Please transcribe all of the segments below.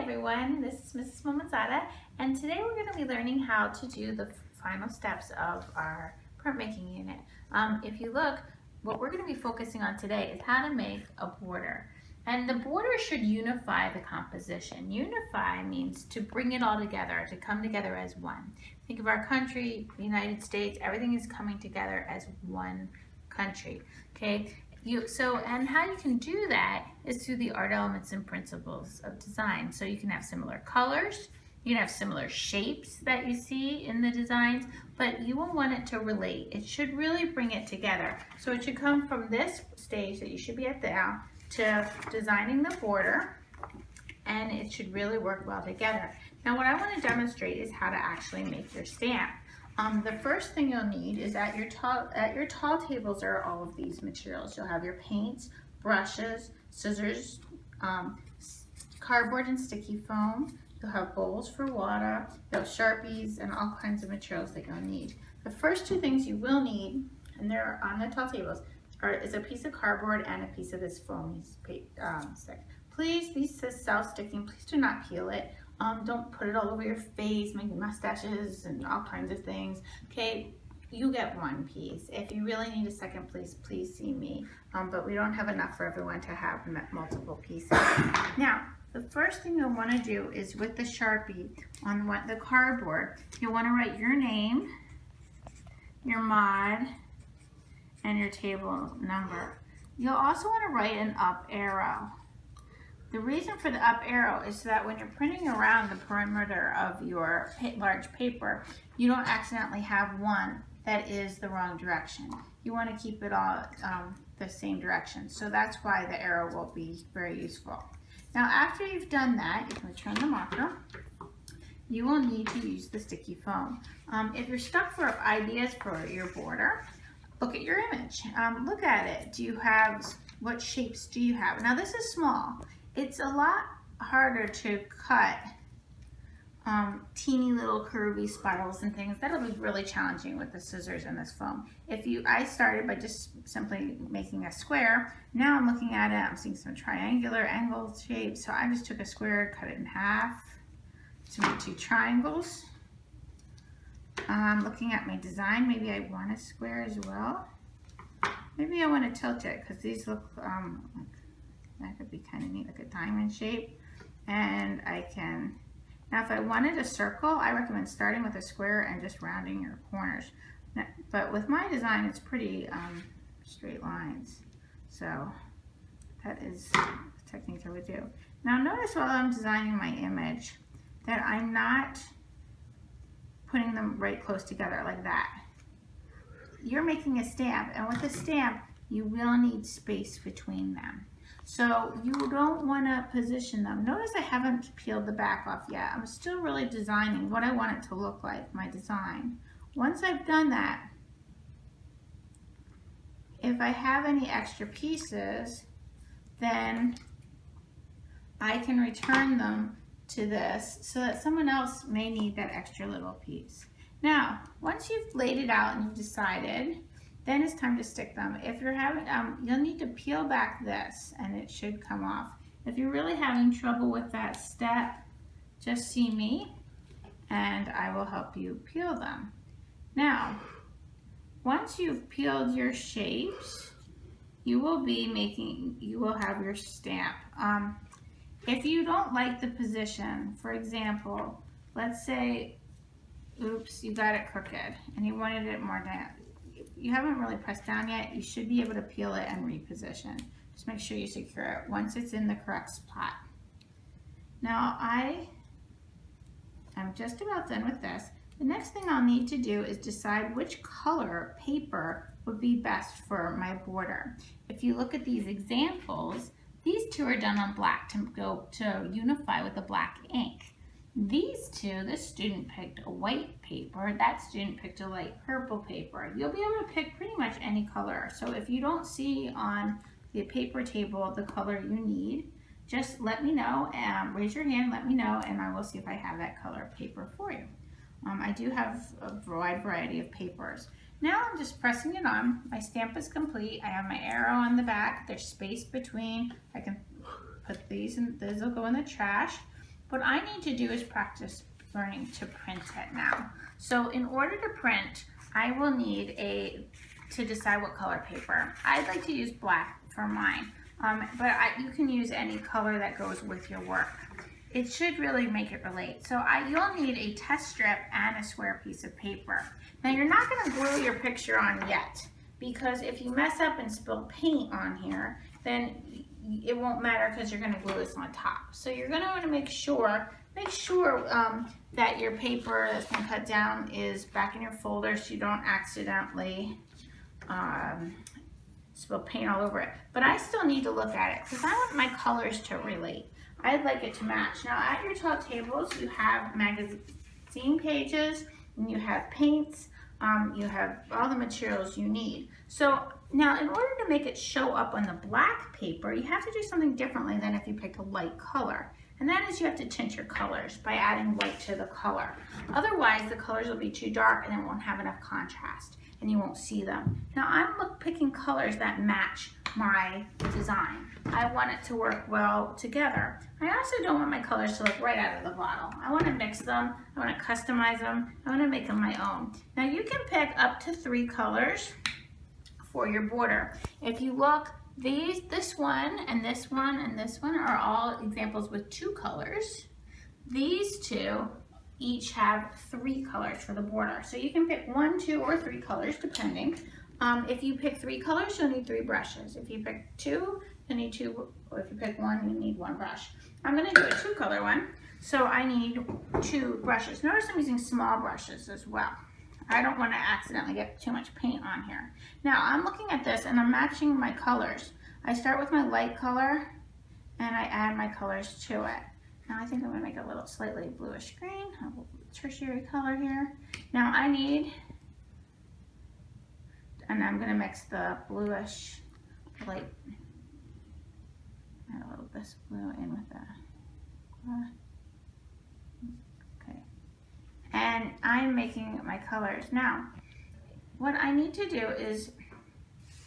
everyone, this is Mrs. Momenzadeh, and today we're going to be learning how to do the final steps of our printmaking unit. If you look, what we're going to be focusing on today is how to make a border. And the border should unify the composition. Unify means to bring it all together, to come together as one. Think of our country, the United States, everything is coming together as one country, okay? And how you can do that is through the art elements and principles of design. So you can have similar colors, you can have similar shapes that you see in the designs, but you will want it to relate. It should really bring it together. So it should come from this stage that you should be at now to designing the border, and it should really work well together. Now what I want to demonstrate is how to actually make your stamp. The first thing you'll need is at your tall tables are all of these materials. You'll have your paints, brushes, scissors, cardboard and sticky foam. You'll have bowls for water, you'll have Sharpies, and all kinds of materials that you'll need. The first two things you will need, and they're on the tall tables, is a piece of cardboard and a piece of this foam stick. Please, these says self-sticking, please do not peel it. Don't put it all over your face, making mustaches and all kinds of things. Okay, you get one piece. If you really need a second piece, please see me. But we don't have enough for everyone to have multiple pieces. Now, the first thing you'll want to do is with the Sharpie on the cardboard, you'll want to write your name, your mod, and your table number. You'll also want to write an up arrow. The reason for the up arrow is so that when you're printing around the perimeter of your large paper, you don't accidentally have one that is the wrong direction. You want to keep it all the same direction. So that's why the arrow will be very useful. Now after you've done that, you can return the marker. You will need to use the sticky foam. If you're stuck for ideas for your border, look at your image. Look at it. What shapes do you have? Now this is small. It's a lot harder to cut teeny little curvy spirals and things. That'll be really challenging with the scissors and this foam. I started by just simply making a square. Now I'm looking at it, I'm seeing some triangular angle shapes. So I just took a square, cut it in half to make two triangles. Looking at my design, maybe I want a square as well. Maybe I want to tilt it because these look that could be kind of neat, like a diamond shape. And now if I wanted a circle, I recommend starting with a square and just rounding your corners. But with my design, it's pretty straight lines. So that is the technique I would do. Now notice while I'm designing my image that I'm not putting them right close together like that. You're making a stamp, and with a stamp, you will need space between them. So you don't want to position them. Notice I haven't peeled the back off yet. I'm still really designing what I want it to look like, my design. Once I've done that, if I have any extra pieces, then I can return them to this so that someone else may need that extra little piece. Now, once you've laid it out and you've decided, then it's time to stick them. If you're having, you'll need to peel back this and it should come off. If you're really having trouble with that step, just see me and I will help you peel them. Now, once you've peeled your shapes, you will have your stamp. If you don't like the position, for example, let's say, oops, you got it crooked and you wanted it more down. You haven't really pressed down yet, you should be able to peel it and reposition. Just make sure you secure it once it's in the correct spot. Now I'm just about done with this. The next thing I'll need to do is decide which color paper would be best for my border. If you look at these examples, these two are done on black to unify with the black ink. These two, this student picked a white paper, that student picked a light purple paper. You'll be able to pick pretty much any color. So if you don't see on the paper table the color you need, just let me know, raise your hand, let me know, and I will see if I have that color paper for you. I do have a wide variety of papers. Now I'm just pressing it on. My stamp is complete. I have my arrow on the back. There's space between. I can put these, and these will go in the trash. what I need to do is practice learning to print it now. So in order to print, I will need to decide what color paper. I'd like to use black for mine, but you can use any color that goes with your work. It should really make it relate. So you'll need a test strip and a square piece of paper. Now you're not going to glue your picture on yet, because if you mess up and spill paint on here, then it won't matter because you're going to glue this on top. So you're going to want to make sure that your paper that's been cut down is back in your folder so you don't accidentally spill paint all over it. But I still need to look at it because I want my colors to relate. I'd like it to match. Now at your tall tables you have magazine pages and you have paints, you have all the materials you need. So now in order to make it show up on the black paper, you have to do something differently than if you picked a light color. And that is you have to tint your colors by adding white to the color. Otherwise the colors will be too dark and it won't have enough contrast and you won't see them. Now I'm picking colors that match my design. I want it to work well together. I also don't want my colors to look right out of the bottle. I want to mix them, I want to customize them, I want to make them my own. Now you can pick up to 3 colors for your border. If you look, this one and this one and this one are all examples with 2 colors. These 2 each have 3 colors for the border. So you can pick 1, 2, or 3 colors depending. If you pick 3 colors, you'll need 3 brushes. If you pick 2, you'll need 2, or if you pick 1, you need 1 brush. I'm going to do a 2 color one, so I need 2 brushes. Notice I'm using small brushes as well. I don't want to accidentally get too much paint on here. Now I'm looking at this and I'm matching my colors. I start with my light color and I add my colors to it. Now I think I'm going to make a little slightly bluish green, a tertiary color here. Now I need, and I'm going to mix the bluish light, add a little this blue in with that. Okay. And I'm making my colors. Now, what I need to do is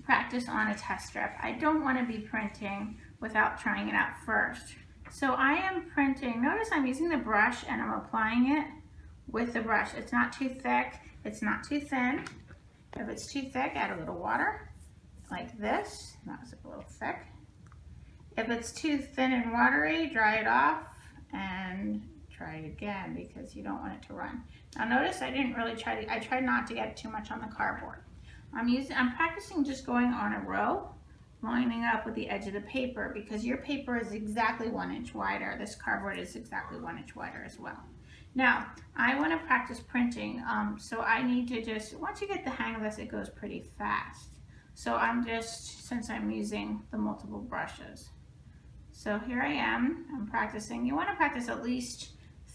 practice on a test strip. I don't want to be printing without trying it out first. So I am printing, notice I'm using the brush and I'm applying it with the brush. It's not too thick, it's not too thin. If it's too thick, add a little water, like this. That was a little thick. If it's too thin and watery, dry it off and try it again because you don't want it to run. Now notice I didn't really I tried not to get too much on the cardboard. I'm practicing just going on a row, lining up with the edge of the paper because your paper is exactly 1 inch wider. This cardboard is exactly 1 inch wider as well. Now, I want to practice printing, so I need to just, once you get the hang of this, it goes pretty fast. So since I'm using the multiple brushes. So here I am, I'm practicing. You want to practice at least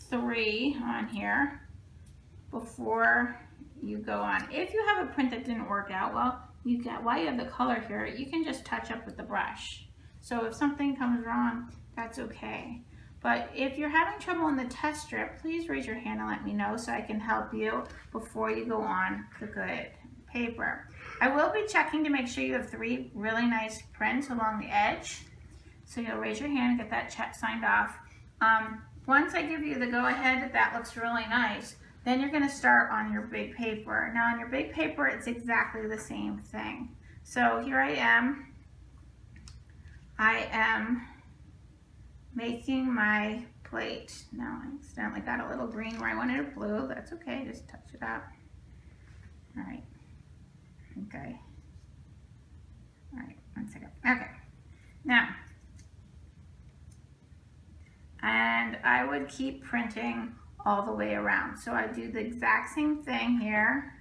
3 on here before you go on. If you have a print that didn't work out well, while you have the color here, you can just touch up with the brush. So if something comes wrong, that's okay. But if you're having trouble in the test strip, please raise your hand and let me know so I can help you before you go on the good paper. I will be checking to make sure you have 3 really nice prints along the edge. So you'll raise your hand and get that check signed off. Once I give you the go-ahead that looks really nice, then you're going to start on your big paper. Now on your big paper, it's exactly the same thing. So here I am making my plate. Now I accidentally got a little green where I wanted a blue. That's okay, just touch it up. All right, okay. All right, 1 second. Okay, now, and I would keep printing all the way around. So I do the exact same thing here,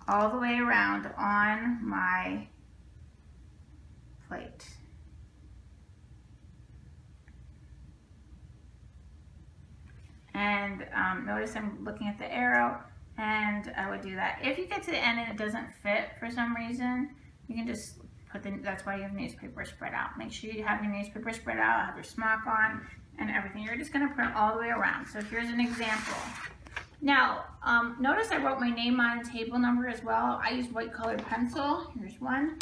all the way around on my plate. And notice I'm looking at the arrow, and I would do that. If you get to the end and it doesn't fit for some reason, you can just that's why you have newspaper spread out. Make sure you have your newspaper spread out, have your smock on, and everything. You're just going to print all the way around. So here's an example. Now, notice I wrote my name on a table number as well. I used white colored pencil. Here's one.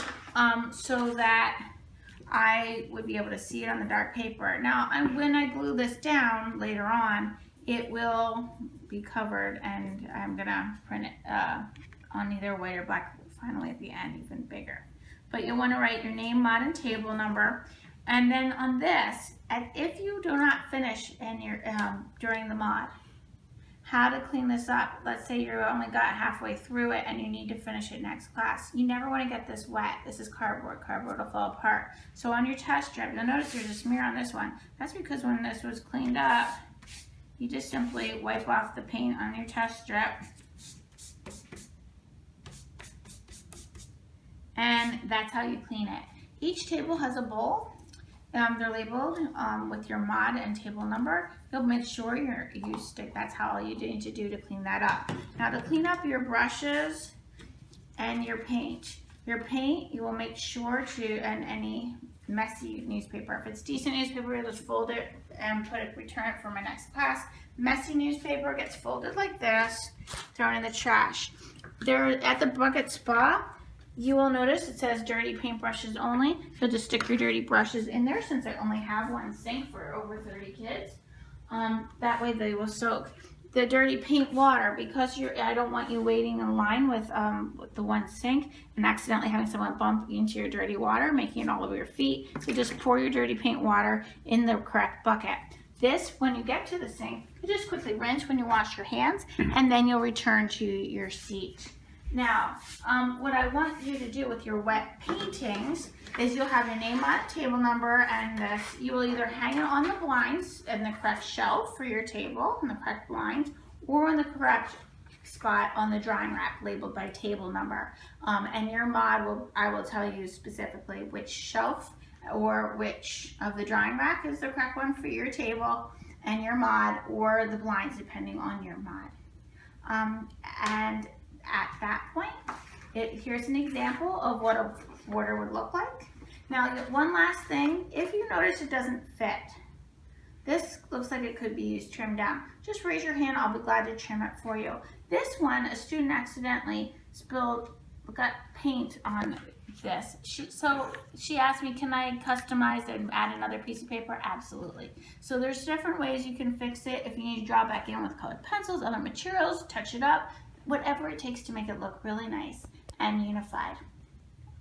So that I would be able to see it on the dark paper. Now, when I glue this down later on, it will be covered, and I'm gonna print it on either white or black finally at the end, even bigger. But you'll want to write your name, mod, and table number. And then on this, if you do not finish in your during the mod, how to clean this up. Let's say you only got halfway through it and you need to finish it next class. You never want to get this wet. This is cardboard. Cardboard will fall apart. So on your test strip, you'll notice there's a smear on this one. That's because when this was cleaned up, you just simply wipe off the paint on your test strip. And that's how you clean it. Each table has a bowl. They're labeled with your mod and table number. You'll make sure you stick, that's how all you need to do to clean that up. Now to clean up your brushes and your paint. Your paint, you will make sure to, and any messy newspaper. If it's decent newspaper, you'll just fold it and return it for my next class. Messy newspaper gets folded like this, thrown in the trash. They're at the Bucket Spa. You will notice it says dirty paintbrushes only. You'll just stick your dirty brushes in there since I only have one sink for over 30 kids. That way they will soak. The dirty paint water, because I don't want you waiting in line with the one sink and accidentally having someone bump into your dirty water, making it all over your feet. So just pour your dirty paint water in the correct bucket. This, when you get to the sink, you just quickly rinse when you wash your hands, and then you'll return to your seat. Now, what I want you to do with your wet paintings is you'll have your name on it, table number, and this. You will either hang it on the blinds in the correct shelf for your table, in the correct blinds, or in the correct spot on the drying rack labeled by table number. And your mod, I will tell you specifically which shelf or which of the drying rack is the correct one for your table and your mod, or the blinds depending on your mod. And at that point, here's an example of what a border would look like. Now, one last thing, if you notice it doesn't fit, this looks like it could be used trimmed down. Just raise your hand, I'll be glad to trim it for you. This one, a student accidentally got paint on this. So she asked me, can I customize it and add another piece of paper? Absolutely. So there's different ways you can fix it. If you need to draw back in with colored pencils, other materials, touch it up, whatever it takes to make it look really nice and unified.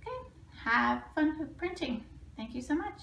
Okay, have fun printing. Thank you so much.